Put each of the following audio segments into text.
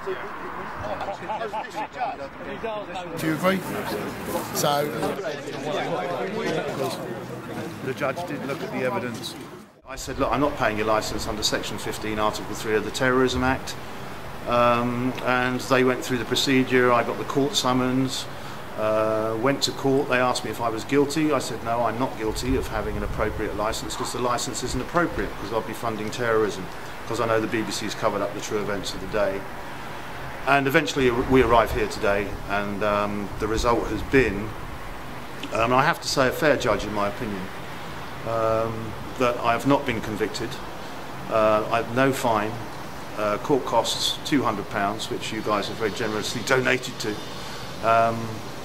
Do you agree? So, the judge did look at the evidence. I said, look, I'm not paying your licence under Section 15, Article 3 of the Terrorism Act. And they went through the procedure. I got the court summons, went to court. They asked me if I was guilty. I said, no, I'm not guilty of having an appropriate licence, because the licence isn't appropriate, because I'll be funding terrorism, because I know the BBC has covered up the true events of the day. And eventually we arrive here today, and the result has been, I have to say, a fair judge in my opinion, that I have not been convicted. I have no fine. Court costs £200, which you guys have very generously donated to,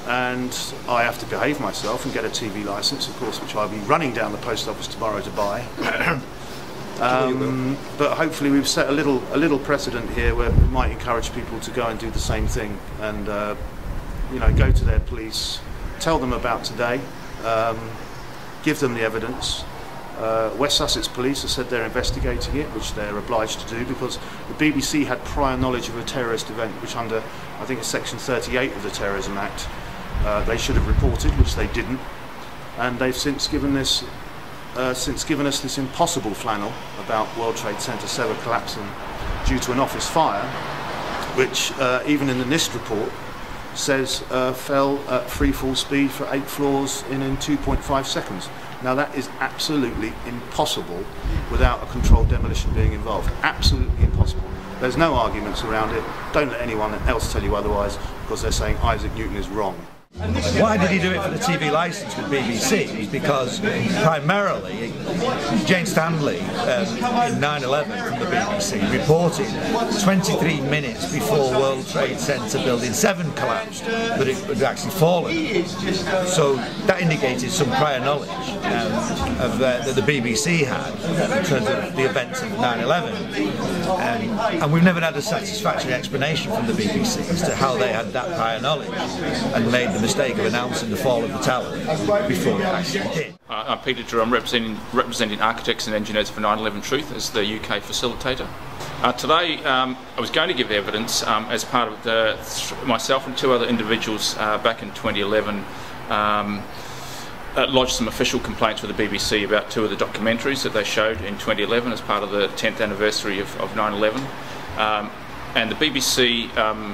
and I have to behave myself and get a TV licence, of course, which I'll be running down the post office tomorrow to buy. But hopefully we've set a little precedent here where we might encourage people to go and do the same thing, and go to their police, tell them about today, give them the evidence. West Sussex Police have said they're investigating it, which they're obliged to do, because the BBC had prior knowledge of a terrorist event, which under, I think it's Section 38 of the Terrorism Act, they should have reported, which they didn't. And they've since given us this impossible flannel about World Trade Center 7 collapsing due to an office fire, which even in the NIST report says fell at free fall speed for 8 floors in 2.5 seconds. Now that is absolutely impossible without a controlled demolition being involved. Absolutely impossible. There's no arguments around it. Don't let anyone else tell you otherwise, because they're saying Isaac Newton is wrong. Why did he do it for the TV licence with BBC? Because primarily Jane Stanley in 9/11 from the BBC reported 23 minutes before World Trade Center Building 7 collapsed that it had actually fallen. So that indicated some prior knowledge that the BBC had in terms of the events of 9/11. And we've never had a satisfactory explanation from the BBC as to how they had that prior knowledge and made the mistake of announcing the fall of the tower before it actually did. I'm Peter Drew. I'm representing architects and engineers for 9/11 Truth as the UK facilitator. Today I was going to give evidence as part of myself and 2 other individuals back in 2011 lodged some official complaints with the BBC about 2 of the documentaries that they showed in 2011 as part of the 10th anniversary of 9/11. And the BBC,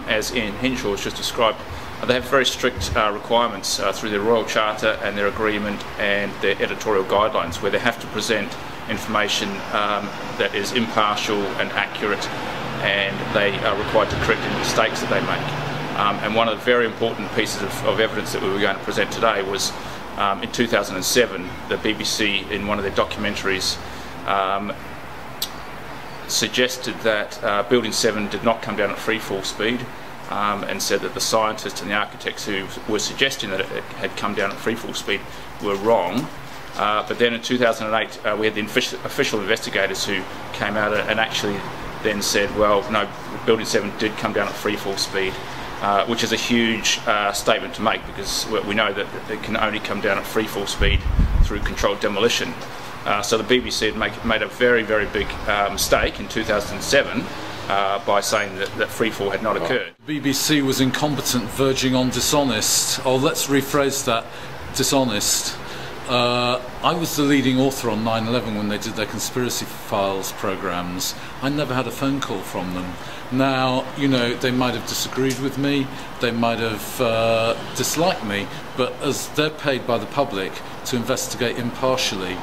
as Ian Henshaw has just described, they have very strict requirements through their Royal Charter and their agreement and their editorial guidelines, where they have to present information that is impartial and accurate, and they are required to correct any mistakes that they make. And one of the very important pieces of evidence that we were going to present today was in 2007, the BBC, in one of their documentaries, suggested that Building 7 did not come down at free fall speed, and said that the scientists and the architects who were suggesting that it had come down at free fall speed were wrong. But then in 2008 we had the official investigators who came out and actually then said, well, no, Building 7 did come down at free fall speed, which is a huge statement to make, because we know that it can only come down at free fall speed through controlled demolition. So the BBC had made a very, very big mistake in 2007 by saying that freefall had not occurred. BBC was incompetent, verging on dishonest. Oh, let's rephrase that, dishonest. I was the leading author on 9/11 when they did their Conspiracy Files programmes. I never had a phone call from them. Now, they might have disagreed with me, they might have disliked me, but as they're paid by the public to investigate impartially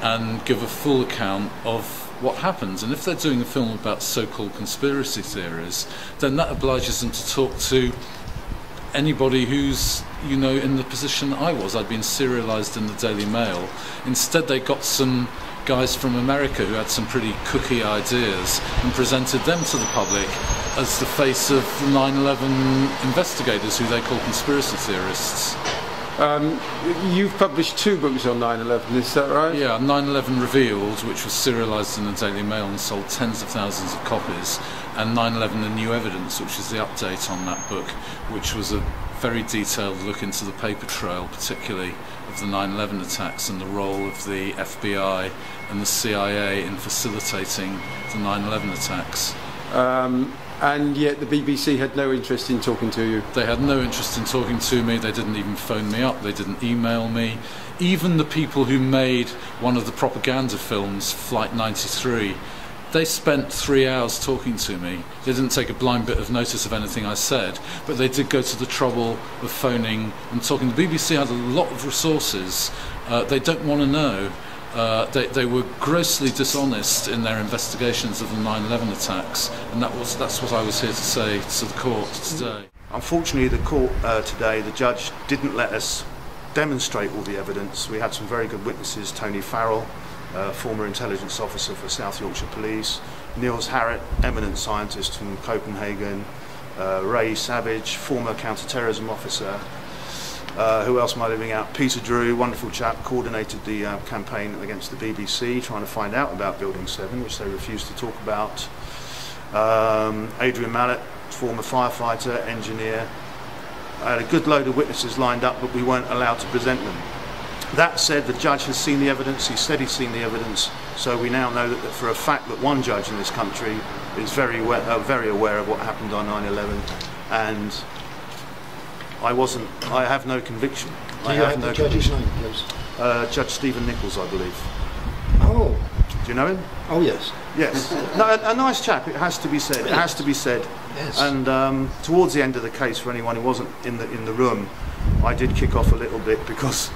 and give a full account of what happens, and if they're doing a film about so-called conspiracy theories, then that obliges them to talk to anybody who's, in the position that I was. I'd been serialised in the Daily Mail. Instead they got some guys from America who had some pretty cookie ideas and presented them to the public as the face of the 9/11 investigators, who they call conspiracy theorists. You've published 2 books on 9/11, is that right? Yeah, 9/11 Revealed, which was serialised in the Daily Mail and sold tens of thousands of copies, and 9/11 The New Evidence, which is the update on that book, which was a very detailed look into the paper trail, particularly of the 9/11 attacks and the role of the FBI and the CIA in facilitating the 9/11 attacks. and yet the BBC had no interest in talking to you. They had no interest in talking to me. They didn't even phone me up. They didn't email me. Even the people who made one of the propaganda films, Flight 93, they spent 3 hours talking to me. They didn't take a blind bit of notice of anything I said, but they did go to the trouble of phoning and talking. The BBC had a lot of resources. They don't want to know. They were grossly dishonest in their investigations of the 9/11 attacks, and that's what I was here to say to the court today. Unfortunately, the court today, the judge didn't let us demonstrate all the evidence. We had some very good witnesses: Tony Farrell, former intelligence officer for South Yorkshire Police; Niels Harrit, eminent scientist from Copenhagen; Ray Savage, former counter-terrorism officer. Who else am I leaving out? Peter Drew, wonderful chap, coordinated the campaign against the BBC, trying to find out about Building 7, which they refused to talk about. Adrian Mallet, former firefighter, engineer. I had a good load of witnesses lined up, but we weren't allowed to present them. That said, the judge has seen the evidence. He said he's seen the evidence, so we now know that for a fact that one judge in this country is very aware of what happened on 9/11, and I have no conviction. Do you have the judge's name, please? Judge Stephen Nichols, I believe. Oh. Do you know him? Oh, yes. Yes. No, a nice chap, it has to be said. It has to be said. Yes. And towards the end of the case, for anyone who wasn't in the room, I did kick off a little bit because,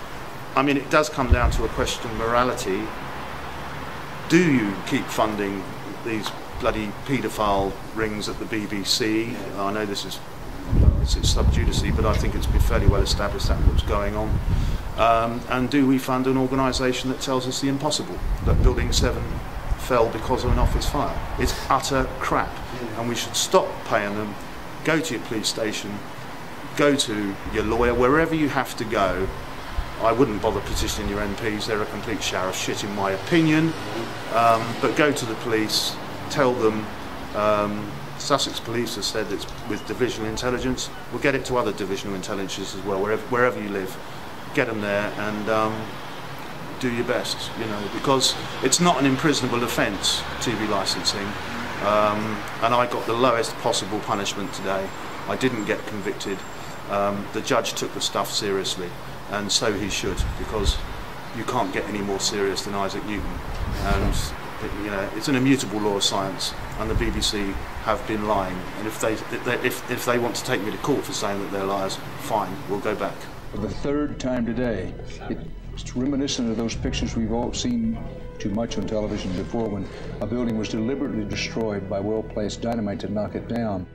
I mean, it does come down to a question of morality. Do you keep funding these bloody paedophile rings at the BBC? I know this is it's sub judice, but I think it's been fairly well established that what's going on. And do we fund an organisation that tells us the impossible, that Building 7 fell because of an office fire? It's utter crap, and we should stop paying them. Go to your police station, go to your lawyer, wherever you have to go. I wouldn't bother petitioning your MPs, they're a complete shower of shit in my opinion. But go to the police, tell them. Sussex Police has said it's with divisional intelligence. We'll get it to other divisional intelligences as well, wherever you live. Get them there and do your best, you know, because it's not an imprisonable offence, TV licensing. And I got the lowest possible punishment today. I didn't get convicted. The judge took the stuff seriously, and so he should, because you can't get any more serious than Isaac Newton. And you know, it's an immutable law of science, and the BBC have been lying. And if they want to take me to court for saying that they're liars, fine, we'll go back. For the third time today, it's reminiscent of those pictures we've all seen too much on television before, when a building was deliberately destroyed by well-placed dynamite to knock it down.